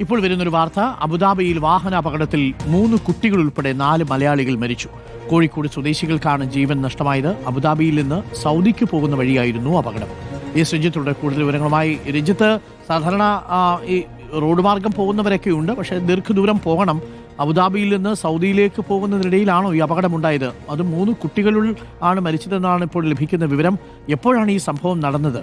ഇപ്പോൾ വരുന്നൊരു വാർത്ത. അബുദാബിയിൽ വാഹനാപകടത്തിൽ 3 കുട്ടികൾ ഉൾപ്പെടെ 4 മലയാളികൾ മരിച്ചു. കോഴിക്കോട് സ്വദേശികൾക്കാണ് ജീവൻ നഷ്ടമായത്. അബുദാബിയിൽ നിന്ന് സൗദിക്ക് പോകുന്ന വഴിയായിരുന്നു അപകടം. ഈ രഞ്ജിത്തുണ്ട് കൂടുതൽ വിവരങ്ങളുമായി. രഞ്ജിത്ത്, സാധാരണ ഈ റോഡ് മാർഗം പോകുന്നവരൊക്കെ ഉണ്ട്, പക്ഷേ ദീർഘദൂരം പോകണം. അബുദാബിയിൽ നിന്ന് സൗദിയിലേക്ക് പോകുന്നതിനിടയിലാണോ ഈ അപകടമുണ്ടായത്? അത് 3 കുട്ടികൾ ആണ് മരിച്ചതെന്നാണ് ഇപ്പോൾ ലഭിക്കുന്ന വിവരം. എപ്പോഴാണ് ഈ സംഭവം നടന്നത്?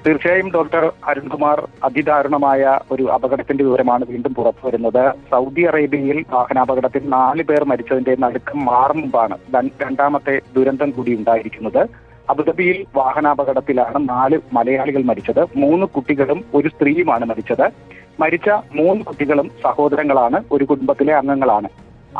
തീർച്ചയായും ഡോക്ടർ അരുൺകുമാർ, അതിദാരുണമായ ഒരു അപകടത്തിന്റെ വിവരമാണ് വീണ്ടും പുറത്തു വരുന്നത്. സൗദി അറേബ്യയിൽ വാഹനാപകടത്തിൽ 4 പേർ മരിച്ചതിന്റെ നടുക്കം മാറും മുമ്പാണ് രണ്ടാമത്തെ ദുരന്തം കൂടി ഉണ്ടായിരിക്കുന്നത്. അബുദാബിയിൽ വാഹനാപകടത്തിലാണ് 4 മലയാളികൾ മരിച്ചത്. 3 കുട്ടികളും ഒരു സ്ത്രീയുമാണ് മരിച്ചത്. മരിച്ച 3 കുട്ടികളും സഹോദരങ്ങളാണ്, ഒരു കുടുംബത്തിലെ അംഗങ്ങളാണ്.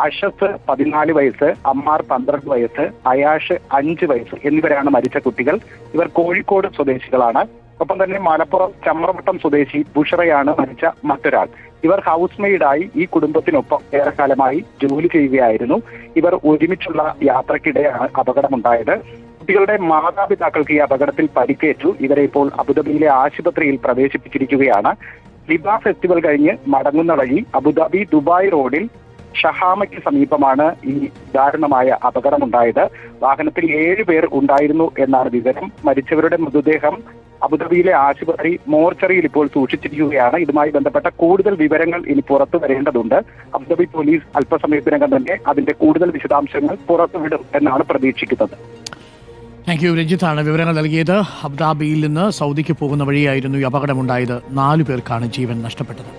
അഷസ് 14 വയസ്സ്, അമ്മാർ 12 വയസ്സ്, അയാഷ് 5 വയസ്സ് എന്നിവരാണ് മരിച്ച കുട്ടികൾ. ഇവർ കോഴിക്കോട് സ്വദേശികളാണ്. ഒപ്പം തന്നെ മലപ്പുറം ചമ്രവട്ടം സ്വദേശി ബുഷറയാണ് മരിച്ച മറ്റൊരാൾ. ഇവർ ഹൗസ് മെയ്ഡായി ഈ കുടുംബത്തിനൊപ്പം ഏറെക്കാലമായി ജോലി ചെയ്യുകയായിരുന്നു. ഇവർ ഒരുമിച്ചുള്ള യാത്രക്കിടെയാണ് അപകടമുണ്ടായത്. കുട്ടികളുടെ മാതാപിതാക്കൾക്ക് ഈ അപകടത്തിൽ പരിക്കേറ്റു. ഇവരെ ഇപ്പോൾ അബുദാബിയിലെ ആശുപത്രിയിൽ പ്രവേശിപ്പിച്ചിരിക്കുകയാണ്. ലിബ ഫെസ്റ്റിവൽ കഴിഞ്ഞ് മടങ്ങുന്ന വഴി അബുദാബി ദുബായ് റോഡിൽ ഷഹാമയ്ക്ക് സമീപമാണ് ഈ ദാരുണമായ അപകടമുണ്ടായത്. വാഹനത്തിൽ 7 പേർ ഉണ്ടായിരുന്നു എന്നാണ് വിവരം. മരിച്ചവരുടെ മൃതദേഹം അബുദാബിയിലെ ആശുപത്രി മോർച്ചറിയിൽ ഇപ്പോൾ സൂക്ഷിച്ചിരിക്കുകയാണ്. ഇതുമായി ബന്ധപ്പെട്ട കൂടുതൽ വിവരങ്ങൾ ഇനി പുറത്തു വരേണ്ടതുണ്ട്. അബുദാബി പോലീസ് അല്പസമയത്തിനകം തന്നെ അതിന്റെ കൂടുതൽ വിശദാംശങ്ങൾ പുറത്തുവിടും എന്നാണ് പ്രതീക്ഷിക്കുന്നത്. Thank you. രഞ്ജിത്താണ് വിവരങ്ങൾ നൽകിയത്. അബുദാബിയിൽ നിന്ന് സൗദിക്ക് പോകുന്ന വഴിയായിരുന്നു ഈ അപകടമുണ്ടായത്. 4 പേർക്കാണ് ജീവൻ നഷ്ടപ്പെട്ടത്.